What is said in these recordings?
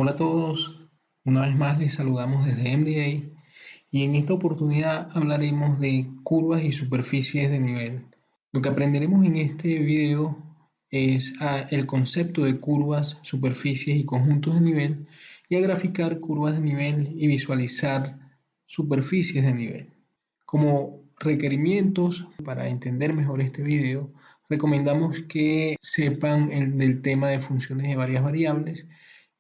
Hola a todos, una vez más les saludamos desde MDA y en esta oportunidad hablaremos de curvas y superficies de nivel. Lo que aprenderemos en este video es el concepto de curvas, superficies y conjuntos de nivel y a graficar curvas de nivel y visualizar superficies de nivel. Como requerimientos para entender mejor este video, recomendamos que sepan del tema de funciones de varias variables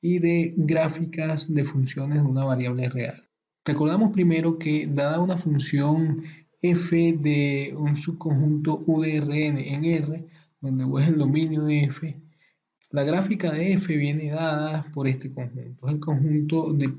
y de gráficas de funciones de una variable real. Recordamos primero que dada una función f de un subconjunto U de Rn en R, donde U es el dominio de f, la gráfica de f viene dada por este conjunto. Es el conjunto de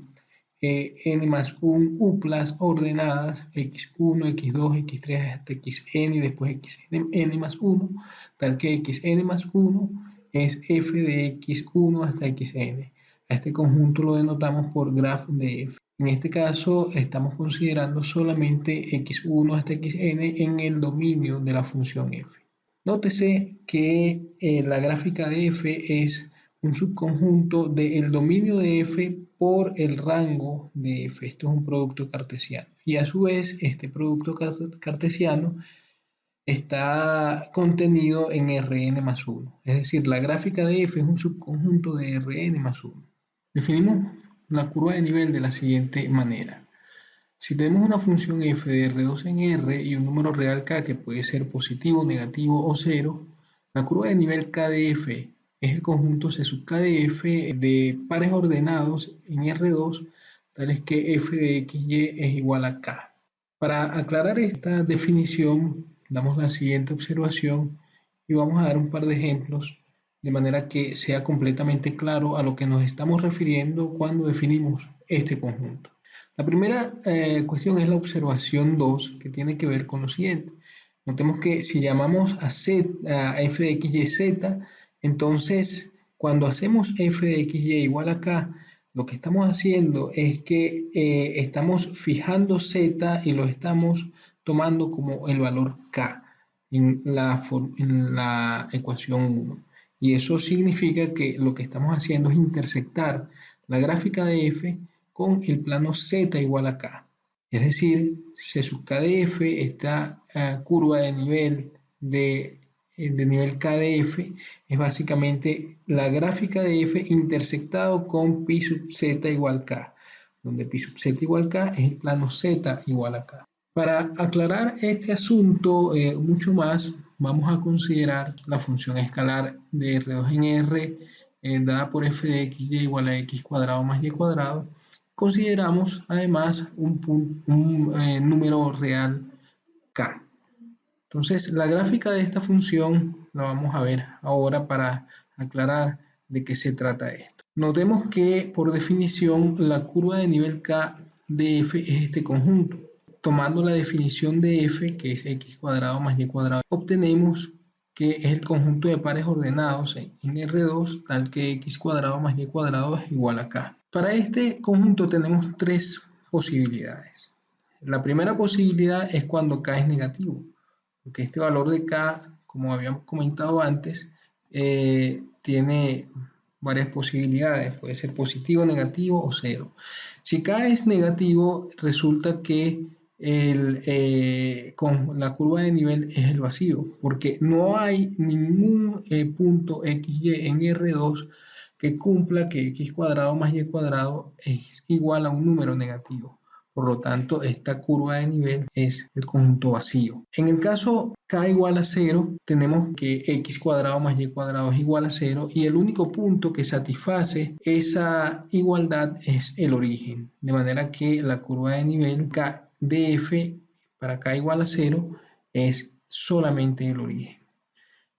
n más 1 uplas ordenadas x1, x2, x3 hasta xn y después xn más 1, tal que xn más 1 es f de x1 hasta xn. A este conjunto lo denotamos por graph de f. En este caso estamos considerando solamente x1 hasta xn en el dominio de la función f. Nótese que la gráfica de f es un subconjunto del dominio de f por el rango de f. Esto es un producto cartesiano. Y a su vez, este producto cartesiano está contenido en Rn más 1. Es decir, la gráfica de f es un subconjunto de Rn más 1. Definimos la curva de nivel de la siguiente manera. Si tenemos una función f de R2 en R y un número real k que puede ser positivo, negativo o 0, la curva de nivel k de f es el conjunto C sub k de f de pares ordenados en R2, tales que f de xy es igual a k. Para aclarar esta definición, damos la siguiente observación y vamos a dar un par de ejemplos de manera que sea completamente claro a lo que nos estamos refiriendo cuando definimos este conjunto. La primera cuestión es la observación 2, que tiene que ver con lo siguiente. Notemos que si llamamos a f de xy z, entonces cuando hacemos f de xy igual a k, lo que estamos haciendo es que estamos fijando z y lo estamos tomando como el valor k en la ecuación 1. Y eso significa que lo que estamos haciendo es intersectar la gráfica de f con el plano z igual a k. Es decir, C sub k de f, esta curva de nivel nivel k de f, es básicamente la gráfica de f intersectado con pi sub z igual k, donde pi sub z igual k es el plano z igual a k. Para aclarar este asunto mucho más, vamos a considerar la función escalar de R2 en R dada por f de xy igual a x cuadrado más y cuadrado. Consideramos además un número real k. Entonces la gráfica de esta función la vamos a ver ahora para aclarar de qué se trata esto. Notemos que por definición la curva de nivel k de f es este conjunto. Tomando la definición de f, que es x cuadrado más y cuadrado, obtenemos que es el conjunto de pares ordenados en R2, tal que x cuadrado más y cuadrado es igual a k. Para este conjunto tenemos tres posibilidades. La primera posibilidad es cuando k es negativo, porque este valor de k, como habíamos comentado antes, tiene varias posibilidades, puede ser positivo, negativo o cero. Si k es negativo, resulta que con la curva de nivel es el vacío, porque no hay ningún punto xy en R2 que cumpla que x cuadrado más y cuadrado es igual a un número negativo. Por lo tanto, esta curva de nivel es el conjunto vacío. En el caso k igual a 0, tenemos que x cuadrado más y cuadrado es igual a 0 y el único punto que satisface esa igualdad es el origen. De manera que la curva de nivel k de f para k igual a 0 es solamente el origen.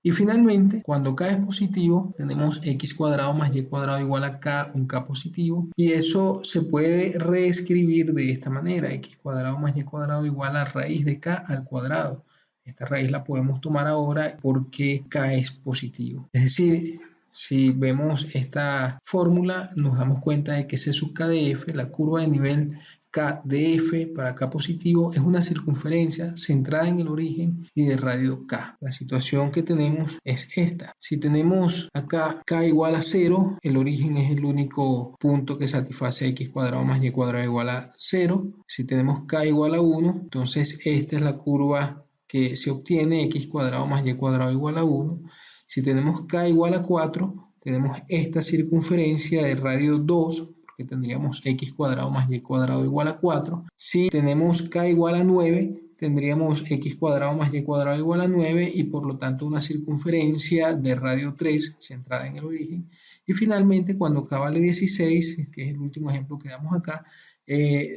Y finalmente, cuando k es positivo, tenemos x cuadrado más y cuadrado igual a k, un k positivo, y eso se puede reescribir de esta manera, x cuadrado más y cuadrado igual a raíz de k al cuadrado. Esta raíz la podemos tomar ahora porque k es positivo. Es decir, si vemos esta fórmula, nos damos cuenta de que C sub k de f, la curva de nivel K de F para K positivo es una circunferencia centrada en el origen y de radio K. La situación que tenemos es esta. Si tenemos acá K igual a 0, el origen es el único punto que satisface x cuadrado más y cuadrado igual a 0. Si tenemos K igual a 1, entonces esta es la curva que se obtiene, x cuadrado más y cuadrado igual a 1. Si tenemos K igual a 4, tenemos esta circunferencia de radio 2, porque tendríamos x cuadrado más y cuadrado igual a 4. Si tenemos K igual a 9, tendríamos x cuadrado más y cuadrado igual a 9 y por lo tanto una circunferencia de radio 3 centrada en el origen. Y finalmente cuando K vale 16, que es el último ejemplo que damos acá,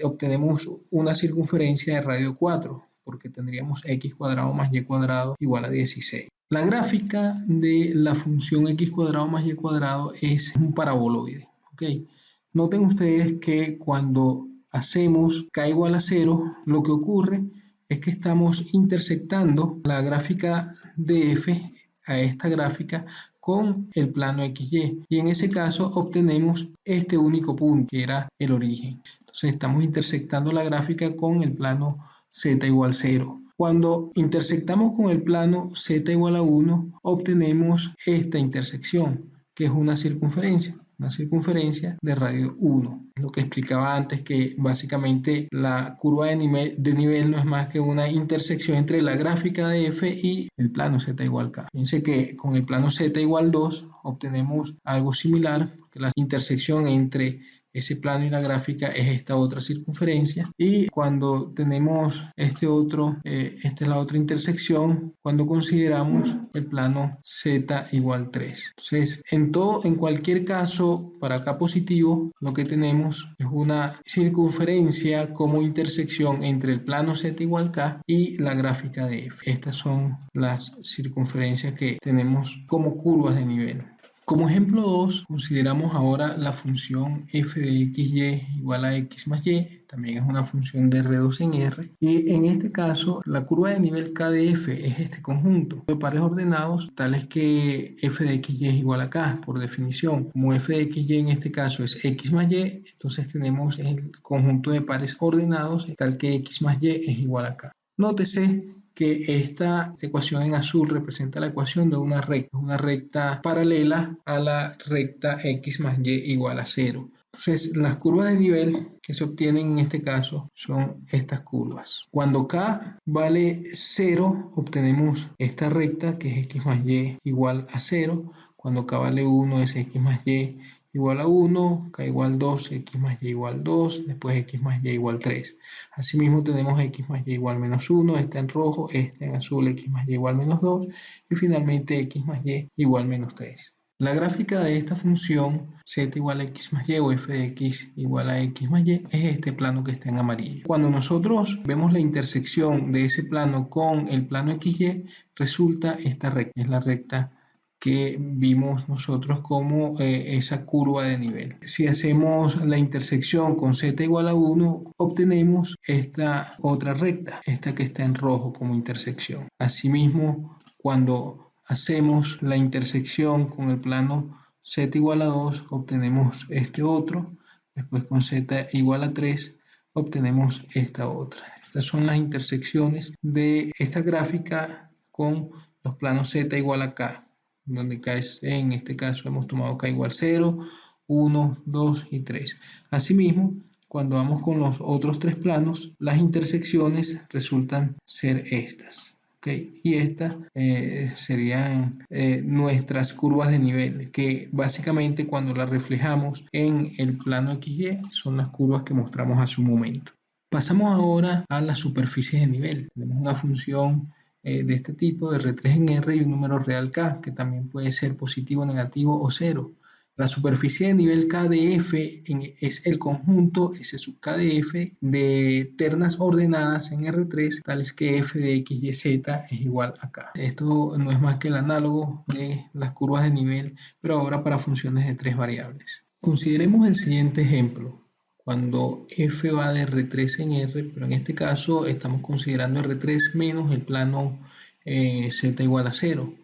obtenemos una circunferencia de radio 4, porque tendríamos x cuadrado más y cuadrado igual a 16. La gráfica de la función x cuadrado más y cuadrado es un paraboloide. ¿Okay? Noten ustedes que cuando hacemos k igual a 0, lo que ocurre es que estamos intersectando la gráfica de f a esta gráfica con el plano XY y en ese caso obtenemos este único punto que era el origen. Entonces estamos intersectando la gráfica con el plano z igual 0. Cuando intersectamos con el plano z igual a 1, obtenemos esta intersección, que es una circunferencia de radio 1. Lo que explicaba antes, que básicamente la curva de nivel no es más que una intersección entre la gráfica de f y el plano z igual k. Fíjense que con el plano z igual 2 obtenemos algo similar, porque la intersección entre ese plano y la gráfica es esta otra circunferencia, y cuando tenemos esta es la otra intersección cuando consideramos el plano z igual 3. Entonces, en cualquier caso, para K positivo, lo que tenemos es una circunferencia como intersección entre el plano z igual k y la gráfica de f. Estas son las circunferencias que tenemos como curvas de nivel. Como ejemplo 2, consideramos ahora la función f de xy igual a x más y, también es una función de R2 en R, y en este caso la curva de nivel k de f es este conjunto de pares ordenados tales que f de xy es igual a k, por definición. Como f de xy en este caso es x más y, entonces tenemos el conjunto de pares ordenados tal que x más y es igual a k. Nótese que esta ecuación en azul representa la ecuación de una recta paralela a la recta x más y igual a 0. Entonces, las curvas de nivel que se obtienen en este caso son estas curvas. Cuando k vale 0, obtenemos esta recta que es x más y igual a 0. Cuando k vale 1 es x más y igual a 1, k igual 2, x más y igual 2, después x más y igual 3. Asimismo tenemos x más y igual menos 1, esta en rojo, esta en azul, x más y igual menos 2, y finalmente x más y igual menos 3. La gráfica de esta función z igual a x más y o f de x igual a x más y es este plano que está en amarillo. Cuando nosotros vemos la intersección de ese plano con el plano xy, resulta esta recta, es la recta que vimos nosotros como esa curva de nivel. Si hacemos la intersección con z igual a 1, obtenemos esta otra recta, esta que está en rojo como intersección. Asimismo, cuando hacemos la intersección con el plano z igual a 2, obtenemos este otro. Después con z igual a 3, obtenemos esta otra. Estas son las intersecciones de esta gráfica con los planos z igual a k, donde k es, en este caso hemos tomado k igual 0, 1, 2 y 3. Asimismo, cuando vamos con los otros tres planos, las intersecciones resultan ser estas. ¿Okay? Y estas serían nuestras curvas de nivel, que básicamente cuando las reflejamos en el plano XY son las curvas que mostramos hace un momento. Pasamos ahora a las superficies de nivel. Tenemos una función de este tipo, de R3 en R y un número real K, que también puede ser positivo, negativo o cero. La superficie de nivel K de F es el conjunto S sub K de F de ternas ordenadas en R3, tales que F de X y Z es igual a K. Esto no es más que el análogo de las curvas de nivel, pero ahora para funciones de tres variables. Consideremos el siguiente ejemplo. Cuando f va de R3 en R, pero en este caso estamos considerando R3 menos el plano z igual a 0.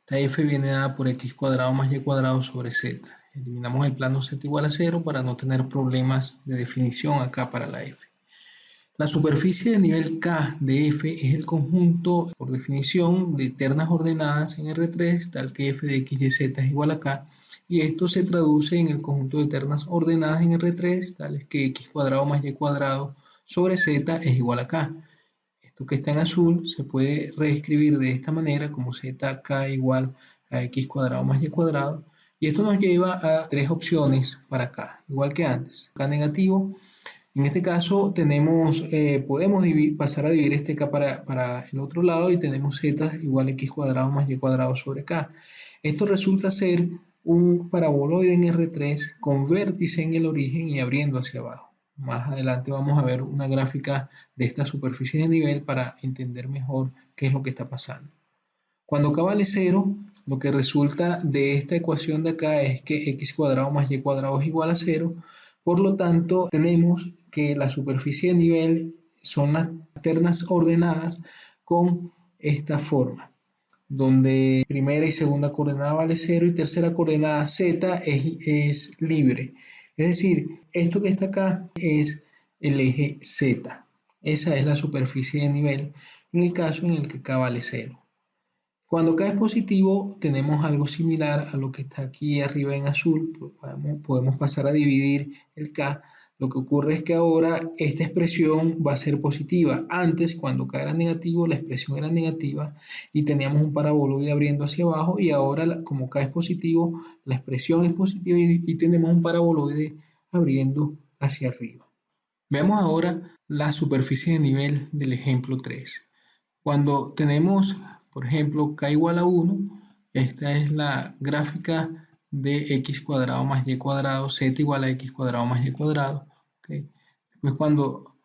Esta f viene dada por x cuadrado más y cuadrado sobre z. Eliminamos el plano Z igual a 0 para no tener problemas de definición acá para la F. La superficie de nivel K de F es el conjunto, por definición, de ternas ordenadas en R3, tal que f de x y z es igual a K, y esto se traduce en el conjunto de ternas ordenadas en R3, tales que x cuadrado más y cuadrado sobre z es igual a K. Esto que está en azul se puede reescribir de esta manera como zk igual a x cuadrado más y cuadrado, y esto nos lleva a tres opciones para K, igual que antes. K negativo. En este caso podemos pasar a dividir este K para el otro lado y tenemos Z igual a X cuadrado más Y cuadrado sobre K. Esto resulta ser un paraboloide en R3 con vértice en el origen y abriendo hacia abajo. Más adelante vamos a ver una gráfica de esta superficie de nivel para entender mejor qué es lo que está pasando. Cuando K vale 0, lo que resulta de esta ecuación de acá es que x cuadrado más y cuadrado es igual a 0. Por lo tanto, tenemos que la superficie de nivel son las ternas ordenadas con esta forma, donde primera y segunda coordenada vale 0 y tercera coordenada z es libre. Es decir, esto que está acá es el eje z. Esa es la superficie de nivel en el caso en el que K vale 0. Cuando K es positivo, tenemos algo similar a lo que está aquí arriba en azul. Podemos pasar a dividir el K. Lo que ocurre es que ahora esta expresión va a ser positiva. Antes, cuando K era negativo, la expresión era negativa y teníamos un paraboloide abriendo hacia abajo, y ahora, como K es positivo, la expresión es positiva y tenemos un paraboloide abriendo hacia arriba. Veamos ahora la superficie de nivel del ejemplo 3. Cuando tenemos, por ejemplo, K igual a 1, esta es la gráfica de x cuadrado más y cuadrado, z igual a x cuadrado más y cuadrado. ¿Okay? Después, cuando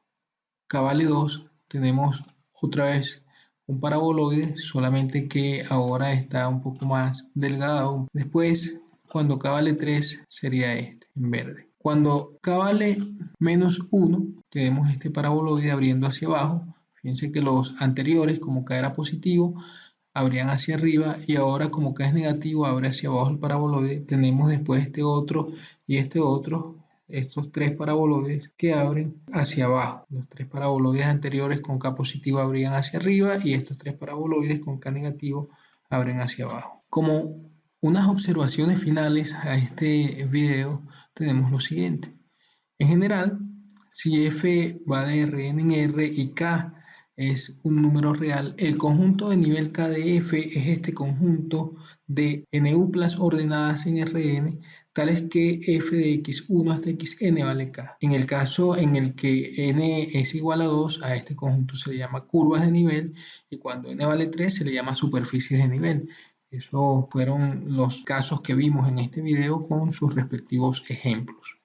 K vale 2, tenemos otra vez un paraboloide, solamente que ahora está un poco más delgado. Después, cuando K vale 3, sería este, en verde. Cuando K vale menos 1, tenemos este paraboloide abriendo hacia abajo. Fíjense que los anteriores, como K era positivo, abrían hacia arriba, y ahora como K es negativo, abre hacia abajo el paraboloide. Tenemos después este otro y este otro, estos tres paraboloides que abren hacia abajo. Los tres paraboloides anteriores con K positivo abrían hacia arriba y estos tres paraboloides con K negativo abren hacia abajo. Como unas observaciones finales a este video tenemos lo siguiente. En general, si f va de Rn en R y K es un número real, el conjunto de nivel K de F es este conjunto de NUplas ordenadas en Rn, tales que f de x1 hasta xn vale K. En el caso en el que n es igual a 2, a este conjunto se le llama curvas de nivel, y cuando n vale 3 se le llama superficies de nivel. Esos fueron los casos que vimos en este video con sus respectivos ejemplos.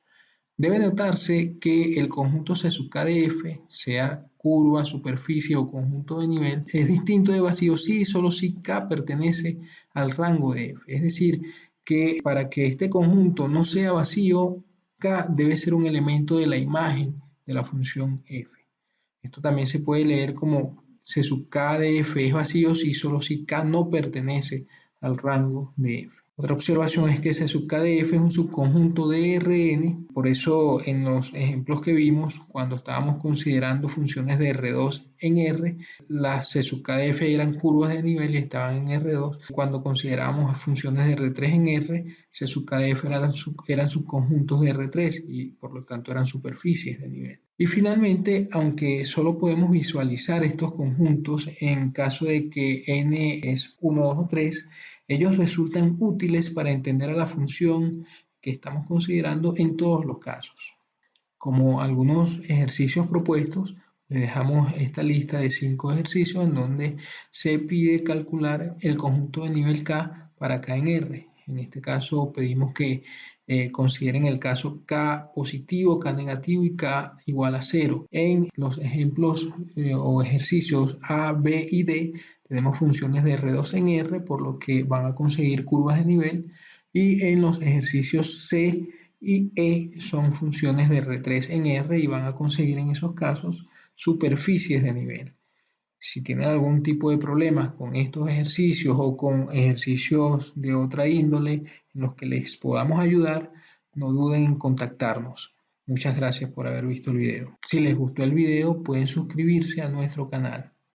Debe notarse que el conjunto C sub K de F, sea curva, superficie o conjunto de nivel, es distinto de vacío si y solo si K pertenece al rango de F. Es decir, que para que este conjunto no sea vacío, K debe ser un elemento de la imagen de la función F. Esto también se puede leer como C sub K de F es vacío si y solo si K no pertenece al rango de F. Otra observación es que C sub K de F es un subconjunto de Rn, por eso en los ejemplos que vimos, cuando estábamos considerando funciones de R2 en R, las C sub K de F eran curvas de nivel y estaban en R2. Cuando considerábamos funciones de R3 en R, C sub K de F eran subconjuntos de R3 y por lo tanto eran superficies de nivel. Y finalmente, aunque solo podemos visualizar estos conjuntos en caso de que n es 1, 2 o 3, ellos resultan útiles para entender a la función que estamos considerando en todos los casos. Como algunos ejercicios propuestos, le dejamos esta lista de 5 ejercicios en donde se pide calcular el conjunto de nivel K para K en R. En este caso pedimos que consideren el caso K positivo, K negativo y K igual a 0. En los ejemplos o ejercicios A, B y D tenemos funciones de R2 en R, por lo que van a conseguir curvas de nivel, y en los ejercicios C y E son funciones de R3 en R y van a conseguir en esos casos superficies de nivel. Si tienen algún tipo de problema con estos ejercicios o con ejercicios de otra índole en los que les podamos ayudar, no duden en contactarnos. Muchas gracias por haber visto el video. Si les gustó el video, pueden suscribirse a nuestro canal.